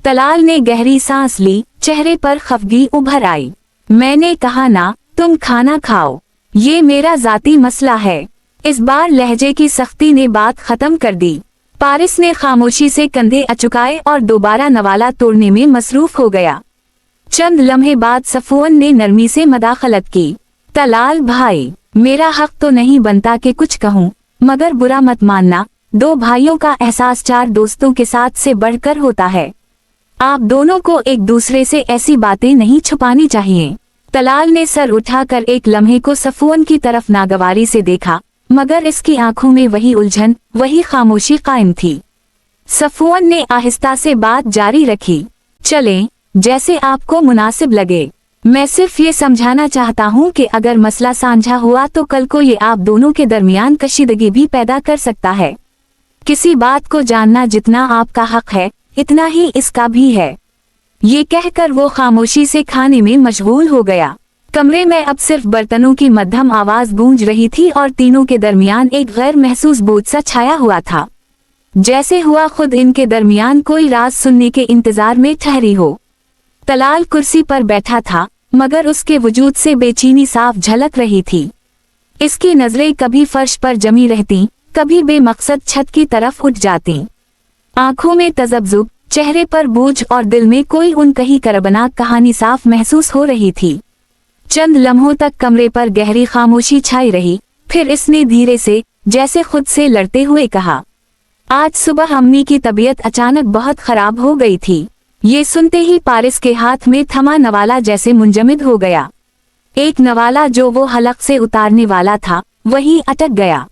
तलाल ने गहरी सांस ली, चेहरे पर खफगी उभर आई। मैंने कहा ना, तुम खाना खाओ, ये मेरा जाती मसला है। इस बार लहजे की सख्ती ने बात खत्म कर दी। पारिस ने खामोशी से कंधे अचुकाए और दोबारा नवाला तोड़ने में मसरूफ हो गया। चंद लम्हे बाद सफवन ने नरमी से मदाखलत की। तलाल भाई, मेरा हक तो नहीं बनता कि कुछ कहूँ, मगर बुरा मत मानना, दो भाइयों का एहसास चार दोस्तों के साथ से बढ़कर होता है। आप दोनों को एक दूसरे से ऐसी बातें नहीं छुपानी चाहिए। तलाल ने सर उठाकर एक लम्हे को सफवन की तरफ नागवारी से देखा, मगर इसकी आंखों में वही उलझन, वही खामोशी कायम थी। सफवन ने आहिस्ता से बात जारी रखी। चलें, जैसे आपको मुनासिब लगे। मैं सिर्फ ये समझाना चाहता हूँ कि अगर मसला साझा हुआ तो कल को ये आप दोनों के दरमियान कशीदगी भी पैदा कर सकता है। किसी बात को जानना जितना आपका हक है, इतना ही इसका भी है। ये कहकर वो खामोशी से खाने में मशगूल हो गया। कमरे में अब सिर्फ बर्तनों की मध्यम आवाज गूंज रही थी और तीनों के दरमियान एक गैर महसूस बोझ सा छाया हुआ था, जैसे हुआ खुद इनके दरमियान कोई राज सुनने के इंतजार में ठहरी हो। तलाल कुर्सी पर बैठा था, मगर उसके वजूद से बेचैनी साफ झलक रही थी। इसकी नजरें कभी फर्श पर जमी रहती, कभी बेमकसद छत की तरफ उठ जाती। आंखों में तजब्जुब, चेहरे पर बोझ और दिल में कोई उनकही करबनाक कहानी साफ महसूस हो रही थी। चंद लम्हों तक कमरे पर गहरी खामोशी छाई रही, फिर इसने धीरे से, जैसे खुद से लड़ते हुए कहा, आज सुबह अम्मी की तबीयत अचानक बहुत खराब हो गई थी। ये सुनते ही पारिस के हाथ में थमा नवाला जैसे मुंजमद हो गया। एक नवाला जो वो हलक से उतारने वाला था, वहीं अटक गया,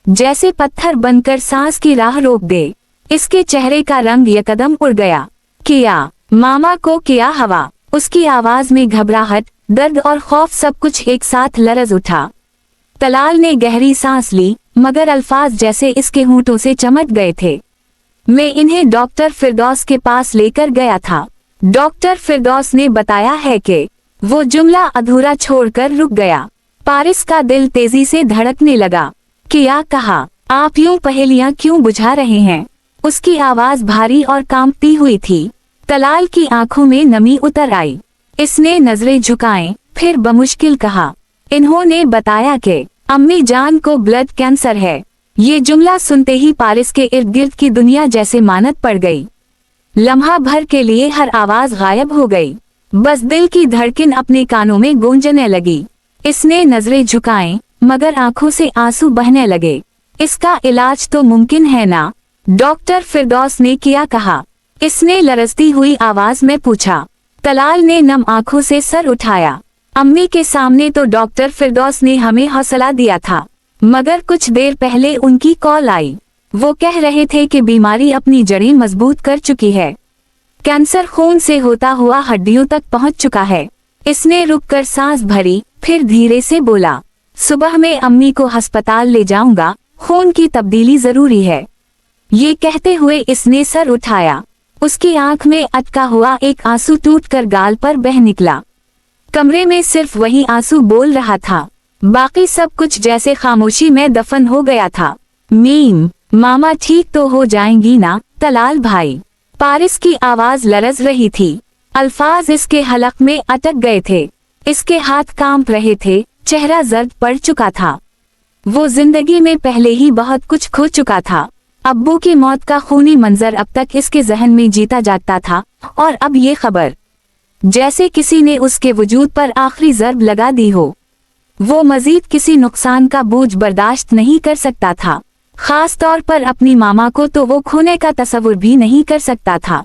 जैसे पत्थर बनकर सांस की राह रोक दे। इसके चेहरे का रंग यकदम उड़ गया। किया, मामा को किया हवा। उसकी आवाज में घबराहट, दर्द और खौफ सब कुछ एक साथ लरज उठा। तलाल ने गहरी सांस ली, मगर अल्फाज जैसे इसके होंठों से चमक गए थे। मैं इन्हें डॉक्टर फिरदौस के पास लेकर गया था। डॉक्टर फिरदौस ने बताया है कि वो जुमला अधूरा छोड़कर रुक गया। पारिस का दिल तेजी से धड़कने लगा। क्या कहा? आप यूं पहेलियां क्यों बुझा रहे हैं? उसकी आवाज भारी और कांपती हुई थी। तलाल की आंखों में नमी उतर आई। इसने नजरें झुकाएं, फिर बमुश्किल कहा, इन्होंने बताया कि अम्मी जान को ब्लड कैंसर है। ये जुमला सुनते ही पारिस के इर्द गिर्द की दुनिया जैसे मानत पड़ गई। लम्हा भर के लिए हर आवाज गायब हो गई, बस दिल की धड़कन अपने कानों में गूंजने लगी। इसने नजरें झुकाएं, मगर आंखों से आंसू बहने लगे। इसका इलाज तो मुमकिन है ना? डॉक्टर फिरदौस ने क्या कहा? इसने लरजती हुई आवाज में पूछा। तलाल ने नम आंखों से सर उठाया। अम्मी के सामने तो डॉक्टर फिरदौस ने हमें हौसला दिया था, मगर कुछ देर पहले उनकी कॉल आई। वो कह रहे थे कि बीमारी अपनी जड़ें मजबूत कर चुकी है। कैंसर खून से होता हुआ हड्डियों तक पहुंच चुका है। इसने रुककर सांस भरी, फिर धीरे से बोला, सुबह में अम्मी को अस्पताल ले जाऊंगा, खून की तब्दीली जरूरी है। ये कहते हुए इसने सर उठाया। उसकी आंख में अटका हुआ एक आंसू टूटकर गाल पर बह निकला। कमरे में सिर्फ वही आंसू बोल रहा था, बाकी सब कुछ जैसे खामोशी में दफन हो गया था। मीम, मामा ठीक तो हो जाएंगी ना तलाल भाई? पारिस की आवाज लरज रही थी। अल्फाज इसके हलक में अटक गए थे। इसके हाथ कांप रहे थे, चेहरा जर्द पड़ चुका था। वो जिंदगी में पहले ही बहुत कुछ खो चुका था। अब्बू की मौत का खूनी मंजर अब तक इसके जहन में जीता जागता था, और अब ये खबर। जैसे किसी ने उसके वजूद पर आखिरी ज़र्ब लगा दी हो। वो मजीद किसी नुकसान का बोझ बर्दाश्त नहीं कर सकता था, खास तौर पर अपनी मामा को तो वो खोने का तसव्वुर भी नहीं कर सकता था।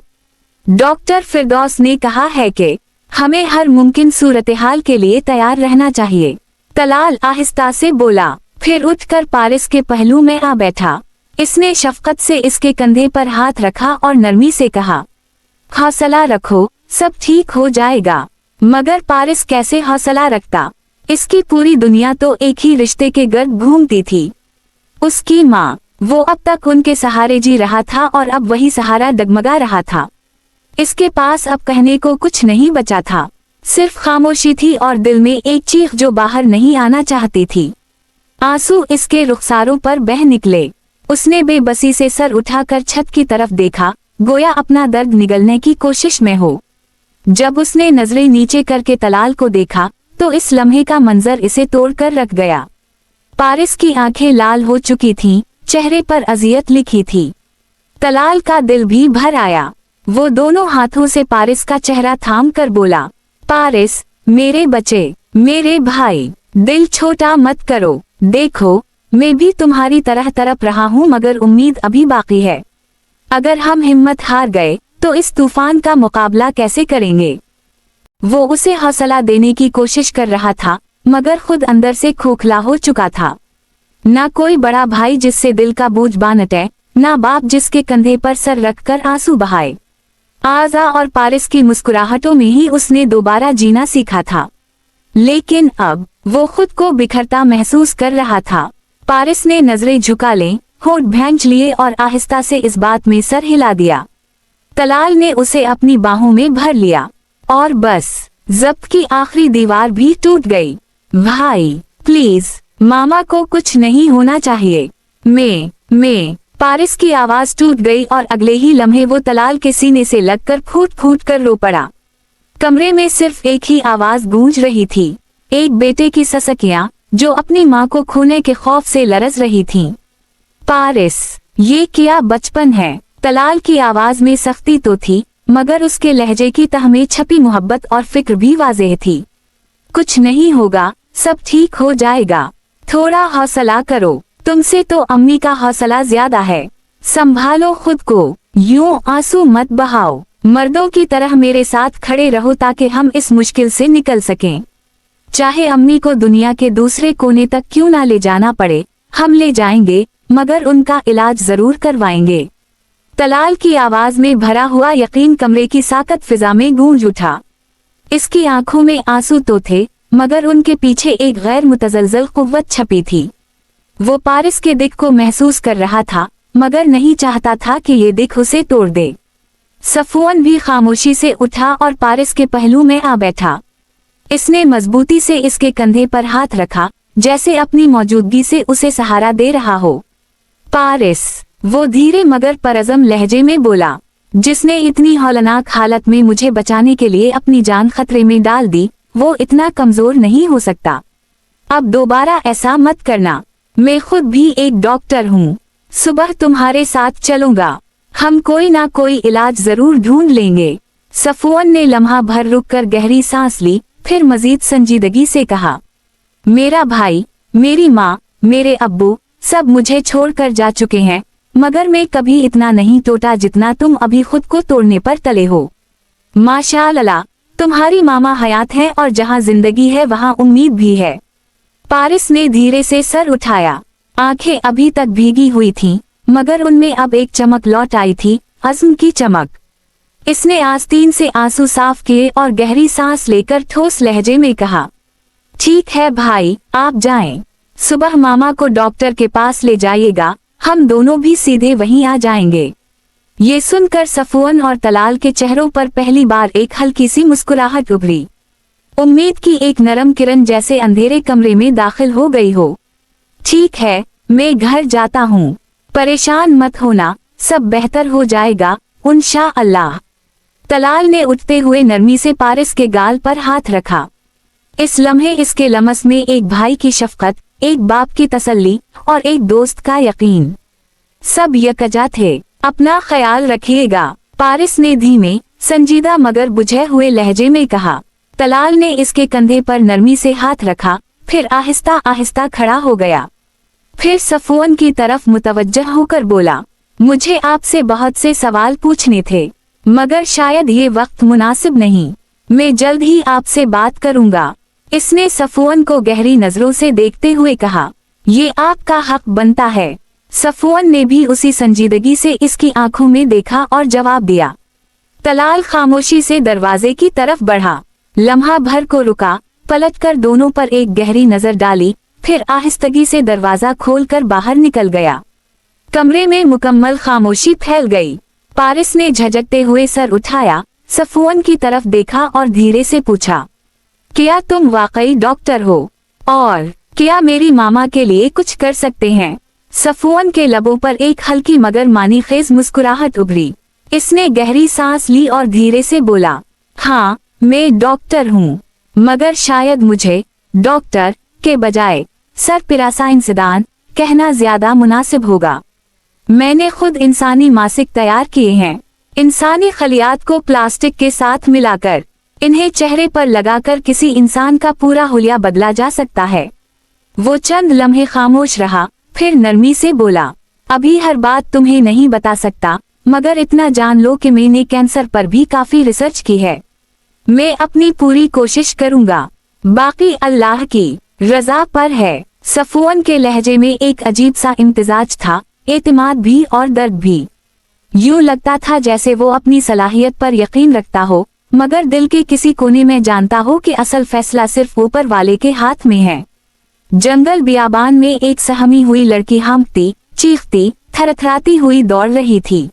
डॉक्टर फिरदौस ने कहा है कि हमें हर मुमकिन सूरत-ए-हाल के लिए तैयार रहना चाहिए। तलाल आहिस्ता से बोला, फिर उठकर पारिस के पहलू में आ बैठा। इसने शफकत से इसके कंधे पर हाथ रखा और नरमी से कहा, हौसला रखो, सब ठीक हो जाएगा। मगर पारिस कैसे हौसला रखता? इसकी पूरी दुनिया तो एक ही रिश्ते के गर्द घूमती थी, उसकी माँ। वो अब तक उनके सहारे जी रहा था और अब वही सहारा डगमगा रहा था। इसके पास अब कहने को कुछ नहीं बचा था, सिर्फ खामोशी थी और दिल में एक चीख जो बाहर नहीं आना चाहती थी। आंसू इसके रुखसारों पर बह निकले। उसने बेबसी से सर उठाकर छत की तरफ देखा, गोया अपना दर्द निगलने की कोशिश में हो। जब उसने नजरें नीचे करके तलाल को देखा तो इस लम्हे का मंजर इसे तोड़कर रख गया। पारिस की आंखें लाल हो चुकी थीं, चेहरे पर अजियत लिखी थी। तलाल का दिल भी भर आया। वो दोनों हाथों से पारिस का चेहरा थाम कर बोला, पारिस मेरे बच्चे, मेरे भाई, दिल छोटा मत करो। देखो, मैं भी तुम्हारी तरह तड़प रहा हूँ, मगर उम्मीद अभी बाकी है। अगर हम हिम्मत हार गए तो इस तूफान का मुकाबला कैसे करेंगे? वो उसे हौसला देने की कोशिश कर रहा था, मगर खुद अंदर से खोखला हो चुका था। ना कोई बड़ा भाई जिससे दिल का बोझ बांटे, ना बाप जिसके कंधे पर सर रखकर आंसू बहाए। आज़ा और पारिस की मुस्कुराहटों में ही उसने दोबारा जीना सीखा था, लेकिन अब वो खुद को बिखरता महसूस कर रहा था। पारिस ने नजरें झुका लें, होठ भैंच लिए और आहिस्ता से इस बात में सर हिला दिया। तलाल ने उसे अपनी बाहों में भर लिया और बस ज़ब्त की आखिरी दीवार भी टूट गई। भाई प्लीज, मामा को कुछ नहीं होना चाहिए। मैं पारिस की आवाज टूट गई और अगले ही लम्हे वो तलाल के सीने से लगकर फूट फूट कर रो पड़ा। कमरे में सिर्फ एक ही आवाज गूंज रही थी, एक बेटे की ससकियां जो अपनी माँ को खोने के खौफ से लरज रही थीं। पारिस, ये क्या बचपन है? तलाल की आवाज में सख्ती तो थी, मगर उसके लहजे की तह में छपी मोहब्बत और फिक्र भी वाज़ेह थी। कुछ नहीं होगा, सब ठीक हो जाएगा। थोड़ा हौसला करो, तुमसे तो अम्मी का हौसला ज्यादा है। संभालो खुद को, यूं आंसू मत बहाओ। मर्दों की तरह मेरे साथ खड़े रहो ताकि हम इस मुश्किल से निकल सकें। चाहे अम्मी को दुनिया के दूसरे कोने तक क्यों ना ले जाना पड़े, हम ले जाएंगे, मगर उनका इलाज जरूर करवाएंगे। तलाल की आवाज में भरा हुआ यकीन कमरे की साकत फिजा में गूंज उठा। इसकी आंखों में आंसू तो थे, मगर उनके पीछे एक गैर मुतज़लज़ल कुव्वत छपी थी। वो पारिस के दिख को महसूस कर रहा था, मगर नहीं चाहता था कि ये दिख उसे तोड़ दे। सफवान भी खामोशी से उठा और पारिस के पहलू में आ बैठा। इसने मजबूती से इसके कंधे पर हाथ रखा, जैसे अपनी मौजूदगी से उसे सहारा दे रहा हो। पारिस, वो धीरे मगर परअज़म लहजे में बोला, जिसने इतनी हौलनाक हालत में मुझे बचाने के लिए अपनी जान खतरे में डाल दी, वो इतना कमजोर नहीं हो सकता। अब दोबारा ऐसा मत करना। मैं खुद भी एक डॉक्टर हूँ, सुबह तुम्हारे साथ चलूंगा। हम कोई ना कोई इलाज जरूर ढूंढ लेंगे। सफवान ने लम्हा भर रुककर गहरी सांस ली, फिर मजीद संजीदगी से कहा, मेरा भाई, मेरी माँ, मेरे अब्बू सब मुझे छोड़कर जा चुके हैं, मगर मैं कभी इतना नहीं टूटा जितना तुम अभी खुद को तोड़ने पर तले हो। माशाअल्लाह, तुम्हारी मामा हयात है और जहाँ जिंदगी है वहाँ उम्मीद भी है। पारिस ने धीरे से सर उठाया। आंखें अभी तक भीगी हुई थीं, मगर उनमें अब एक चमक लौट आई थी, अज़्म की चमक। इसने आस्तीन से आंसू साफ किए और गहरी सांस लेकर ठोस लहजे में कहा, ठीक है भाई, आप जाएं। सुबह मामा को डॉक्टर के पास ले जाइएगा, हम दोनों भी सीधे वहीं आ जाएंगे। ये सुनकर सफवान और तलाल के चेहरों पर पहली बार एक हल्की सी मुस्कुराहट उभरी। उम्मीद की एक नरम किरण जैसे अंधेरे कमरे में दाखिल हो गई हो। ठीक है, मैं घर जाता हूँ, परेशान मत होना, सब बेहतर हो जाएगा इंशाअल्लाह। तलाल ने उठते हुए नरमी से पारिस के गाल पर हाथ रखा। इस लम्हे इसके लमस में एक भाई की शफकत, एक बाप की तसल्ली और एक दोस्त का यकीन, सब यकजा थे। अपना ख्याल रखिएगा, पारिस ने धीमे संजीदा मगर बुझे हुए लहजे में कहा। तलाल ने इसके कंधे पर नरमी से हाथ रखा, फिर आहिस्ता आहिस्ता खड़ा हो गया। फिर सफवान की तरफ मुतवज्जह होकर बोला, मुझे आपसे बहुत से सवाल पूछने थे, मगर शायद ये वक्त मुनासिब नहीं। मैं जल्द ही आपसे बात करूंगा। इसने सफवान को गहरी नजरों से देखते हुए कहा, ये आपका हक बनता है। सफवान ने भी उसी संजीदगी से इसकी आंखों में देखा और जवाब दिया। तलाल खामोशी से दरवाजे की तरफ बढ़ा, लम्हा भर को रुका, पलटकर दोनों पर एक गहरी नजर डाली, फिर आहिस्तगी से दरवाजा खोलकर बाहर निकल गया। कमरे में मुकम्मल खामोशी फैल गई। पारिस ने झटकते हुए सर उठाया, सफवान की तरफ देखा और धीरे से पूछा, क्या तुम वाकई डॉक्टर हो? और क्या मेरी मामा के लिए कुछ कर सकते हैं? सफवान के लबों पर एक हल्की मगर मानीखेज मुस्कुराहट उभरी। इसने गहरी सांस ली और धीरे से बोला, हाँ, मैं डॉक्टर हूँ, मगर शायद मुझे डॉक्टर के बजाय सरपिरासाइंसदान कहना ज्यादा मुनासिब होगा। मैंने खुद इंसानी मासिक तैयार किए हैं। इंसानी खलियात को प्लास्टिक के साथ मिलाकर इन्हें चेहरे पर लगाकर किसी इंसान का पूरा हुलिया बदला जा सकता है। वो चंद लम्हे खामोश रहा, फिर नरमी से बोला, अभी हर बात तुम्हें नहीं बता सकता, मगर इतना जान लो कि मैंने कैंसर पर भी काफी रिसर्च की है। मैं अपनी पूरी कोशिश करूंगा, बाकी अल्लाह की रजा पर है। सफवान के लहजे में एक अजीब सा इम्तिजाज था, एतमाद भी और दर्द भी। यूं लगता था जैसे वो अपनी सलाहियत पर यकीन रखता हो, मगर दिल के किसी कोने में जानता हो कि असल फैसला सिर्फ ऊपर वाले के हाथ में है। जंगल बियाबान में एक सहमी हुई लड़की हांफती, चीखती, थरथराती हुई दौड़ रही थी।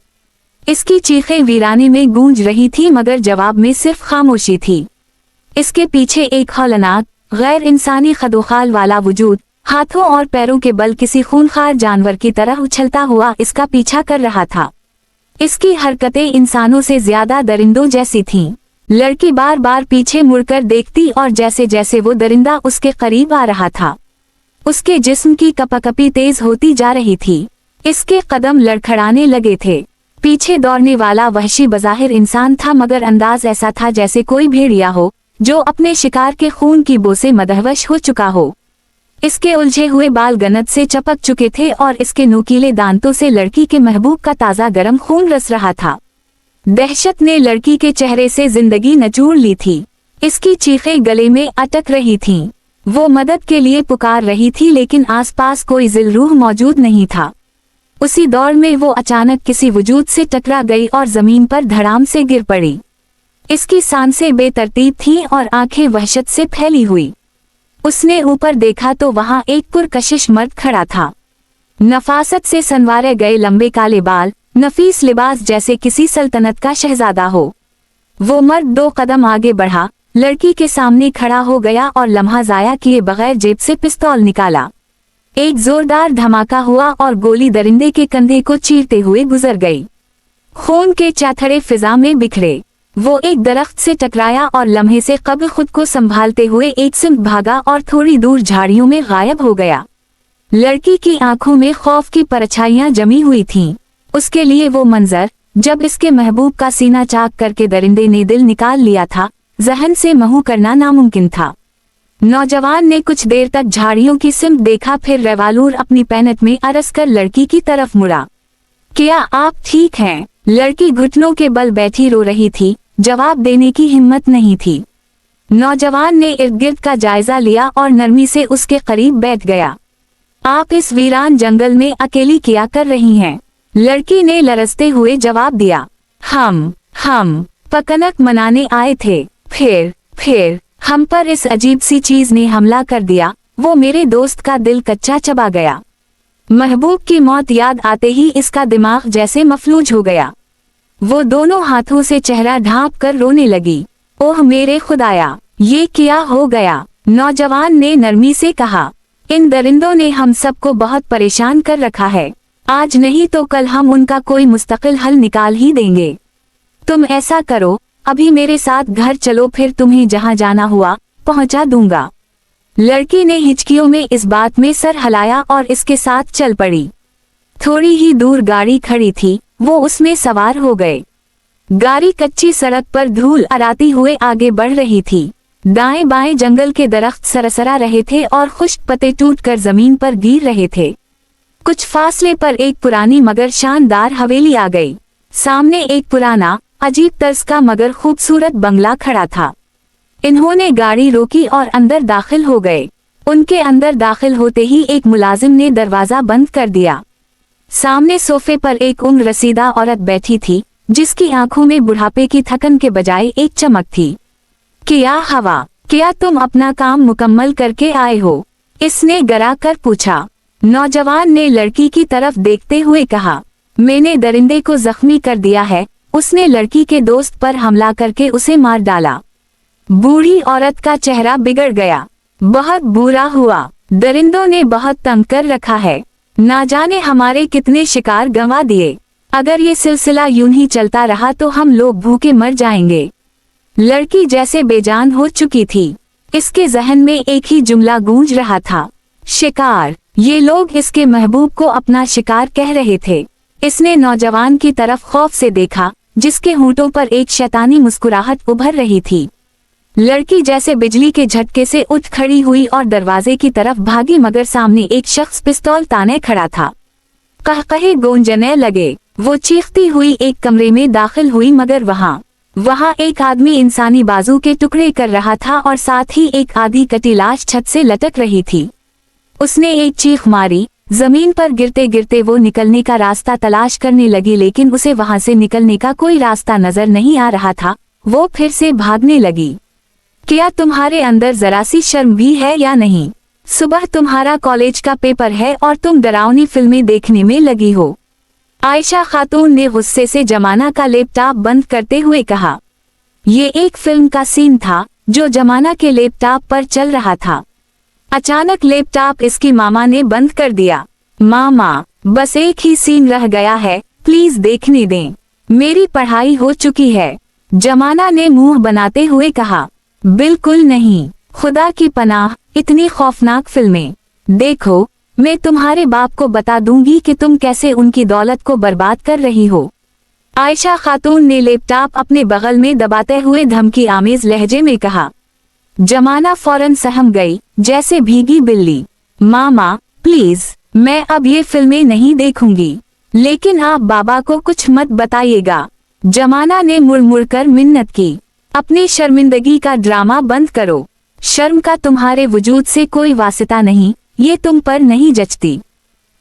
इसकी चीखें वीराने में गूंज रही थी, मगर जवाब में सिर्फ खामोशी थी। इसके पीछे एक हौलनाक, गैर इंसानी खदोखाल वाला वजूद हाथों और पैरों के बल किसी खूंखार जानवर की तरह उछलता हुआ इसका पीछा कर रहा था। इसकी हरकतें इंसानों से ज्यादा दरिंदों जैसी थीं। लड़की बार बार पीछे मुड़कर देखती और जैसे जैसे वो दरिंदा उसके करीब आ रहा था, उसके जिस्म की कपाकपी तेज होती जा रही थी। इसके कदम लड़खड़ाने लगे थे। पीछे दौड़ने वाला वहशी बज़ाहिर इंसान था, मगर अंदाज ऐसा था जैसे कोई भेड़िया हो जो अपने शिकार के खून की बो से मदहवश हो चुका हो। इसके उलझे हुए बाल गनत से चपक चुके थे और इसके नुकीले दांतों से लड़की के महबूब का ताज़ा गर्म खून रस रहा था। दहशत ने लड़की के चेहरे से जिंदगी नचोड़ ली थी। इसकी चीखें गले में अटक रही थीं। वो मदद के लिए पुकार रही थी, लेकिन आसपास कोई जिल-रूह मौजूद नहीं था। उसी दौड़ में वो अचानक किसी वजूद से टकरा गई और जमीन पर धड़ाम से गिर पड़ी। इसकी सांसें बेतरतीब थीं और आंखें वहशत से फैली हुई। उसने ऊपर देखा तो वहां एक पुरकशिश मर्द खड़ा था। नफासत से संवारे गए लंबे काले बाल, नफीस लिबास जैसे किसी सल्तनत का शहजादा हो। वो मर्द 2 कदम आगे बढ़ा, लड़की के सामने खड़ा हो गया और लम्हा जाया किए बगैर जेब से पिस्तौल निकाला। एक जोरदार धमाका हुआ और गोली दरिंदे के कंधे को चीरते हुए गुजर गई। खून के चाथड़े फिजा में बिखरे। वो एक दरख्त से टकराया और लम्हे से कब्ल खुद को संभालते हुए एक सिमत भागा और थोड़ी दूर झाड़ियों में गायब हो गया। लड़की की आंखों में खौफ की परछाइयां जमी हुई थीं। उसके लिए वो मंजर, जब इसके महबूब का सीना चाक करके दरिंदे ने दिल निकाल लिया था, जहन से महू करना नामुमकिन था। नौजवान ने कुछ देर तक झाड़ियों की सिमत देखा, फिर रिवाल्वर अपनी पैनट में अरस कर लड़की की तरफ मुड़ा। क्या आप ठीक हैं? लड़की घुटनों के बल बैठी रो रही थी, जवाब देने की हिम्मत नहीं थी। नौजवान ने इर्द गिर्द का जायजा लिया और नरमी से उसके करीब बैठ गया। आप इस वीरान जंगल में अकेली क्या कर रही हैं? लड़की ने लरजते हुए जवाब दिया। हम पकनक मनाने आए थे, फिर हम पर इस अजीब सी चीज ने हमला कर दिया। वो मेरे दोस्त का दिल कच्चा चबा गया। महबूब की मौत याद आते ही इसका दिमाग जैसे मफलूज हो गया। वो दोनों हाथों से चेहरा ढांप कर रोने लगी। ओह मेरे खुदाया, ये क्या हो गया? नौजवान ने नरमी से कहा, इन दरिंदों ने हम सबको बहुत परेशान कर रखा है। आज नहीं तो कल हम उनका कोई मुस्तकिल हल निकाल ही देंगे। तुम ऐसा करो, अभी मेरे साथ घर चलो, फिर तुम्हें जहां जाना हुआ पहुंचा दूंगा। लड़की ने हिचकियों में इस बात में सर हिलाया और इसके साथ चल पड़ी। थोड़ी ही दूर गाड़ी खड़ी थी, वो उसमें सवार हो गए। गाड़ी कच्ची सड़क पर धूल अराती हुए आगे बढ़ रही थी। दाएं बाएं जंगल के दरख्त सरसरा रहे थे और खुश्क पत्ते टूटकर जमीन पर गिर रहे थे। कुछ फासले पर एक पुरानी मगर शानदार हवेली आ गई। सामने एक पुराना, अजीब तर्ज का मगर खूबसूरत बंगला खड़ा था। इन्होंने गाड़ी रोकी और अंदर दाखिल हो गए। उनके अंदर दाखिल होते ही एक मुलाजिम ने दरवाजा बंद कर दिया। सामने सोफे पर एक उम्र रसीदा औरत बैठी थी, जिसकी आंखों में बुढ़ापे की थकन के बजाय एक चमक थी। क्या हवा, क्या तुम अपना काम मुकम्मल करके आए हो? इसने गरा कर पूछा। नौजवान ने लड़की की तरफ देखते हुए कहा, मैंने दरिंदे को जख्मी कर दिया है। उसने लड़की के दोस्त पर हमला करके उसे मार डाला। बूढ़ी औरत का चेहरा बिगड़ गया। बहुत बुरा हुआ, दरिंदों ने बहुत तंग कर रखा है। ना जाने हमारे कितने शिकार गंवा दिए। अगर ये सिलसिला यूं ही चलता रहा तो हम लोग भूखे मर जाएंगे। लड़की जैसे बेजान हो चुकी थी। इसके जहन में एक ही जुमला गूंज रहा था, शिकार। ये लोग इसके महबूब को अपना शिकार कह रहे थे। इसने नौजवान की तरफ खौफ से देखा, जिसके होंठों पर एक शैतानी मुस्कुराहट उभर रही थी। लड़की जैसे बिजली के झटके से उठ खड़ी हुई और दरवाजे की तरफ भागी, मगर सामने एक शख्स पिस्तौल ताने खड़ा था। कहकहे गूंजने लगे। वो चीखती हुई एक कमरे में दाखिल हुई, मगर वहाँ एक आदमी इंसानी बाजू के टुकड़े कर रहा था और साथ ही एक आधी कटी लाश छत से लटक रही थी। उसने एक चीख मारी। जमीन पर गिरते गिरते वो निकलने का रास्ता तलाश करने लगी, लेकिन उसे वहां से निकलने का कोई रास्ता नजर नहीं आ रहा था। वो फिर से भागने लगी। क्या तुम्हारे अंदर जरा सी शर्म भी है या नहीं? सुबह तुम्हारा कॉलेज का पेपर है और तुम डरावनी फिल्में देखने में लगी हो। आयशा खातून ने गुस्से से जमाना का लैपटॉप बंद करते हुए कहा। ये एक फिल्म का सीन था जो जमाना के लैपटॉप पर चल रहा था। अचानक लैपटॉप इसकी मामा ने बंद कर दिया। मामा, बस एक ही सीन रह गया है, प्लीज देखने दें। मेरी पढ़ाई हो चुकी है। जमाना ने मुंह बनाते हुए कहा। बिल्कुल नहीं, खुदा की पनाह, इतनी खौफनाक फिल्में। देखो, मैं तुम्हारे बाप को बता दूंगी कि तुम कैसे उनकी दौलत को बर्बाद कर रही हो। आयशा खातून ने लैपटॉप अपने बगल में दबाते हुए धमकी आमेज लहजे में कहा। जमाना फौरन सहम गई, जैसे भीगी बिल्ली। मामा प्लीज, मैं अब ये फिल्में नहीं देखूंगी, लेकिन आप बाबा को कुछ मत बताइएगा। जमाना ने मुड़ कर मिन्नत की। अपनी शर्मिंदगी का ड्रामा बंद करो। शर्म का तुम्हारे वजूद से कोई वास्ता नहीं, ये तुम पर नहीं जचती।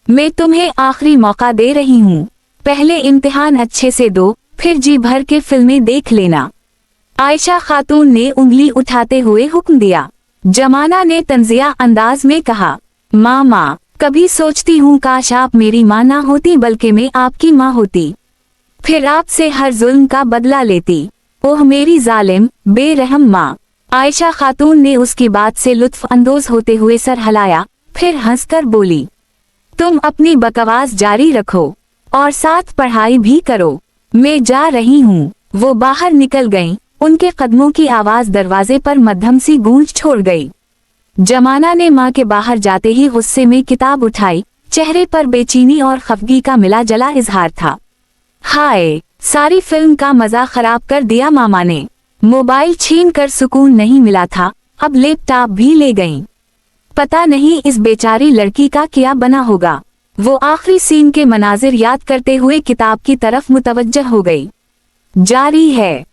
मैं तुम्हें आखिरी मौका दे रही हूँ। पहले इम्तिहान अच्छे से दो, फिर जी भर के फिल्में देख लेना। आयशा खातून ने उंगली उठाते हुए हुक्म दिया। जमाना ने तंजिया अंदाज में कहा। मामा, कभी सोचती हूँ काश आप मेरी माँ ना होती बल्कि मैं आपकी माँ होती, फिर आपसे हर जुल्म का बदला लेती। ओह मेरी जालिम बेरहम माँ। आयशा खातून ने उसकी बात से लुत्फ अंदोज होते हुए सर हिलाया, फिर हंसकर बोली, तुम अपनी बकवास जारी रखो और साथ पढ़ाई भी करो, मैं जा रही हूँ। वो बाहर निकल गईं। उनके कदमों की आवाज दरवाजे पर मध्यम सी गूंज छोड़ गई। जमाना ने माँ के बाहर जाते ही गुस्से में किताब उठाई। चेहरे पर बेचैनी और खफगी का मिला जला इजहार था। हाय, सारी फिल्म का मजा खराब कर दिया मामा ने। मोबाइल छीन कर सुकून नहीं मिला था, अब लैपटॉप भी ले गईं। पता नहीं इस बेचारी लड़की का क्या बना होगा। वो आखिरी सीन के मनाजिर याद करते हुए किताब की तरफ मुतवज्जह हो गई। जारी है।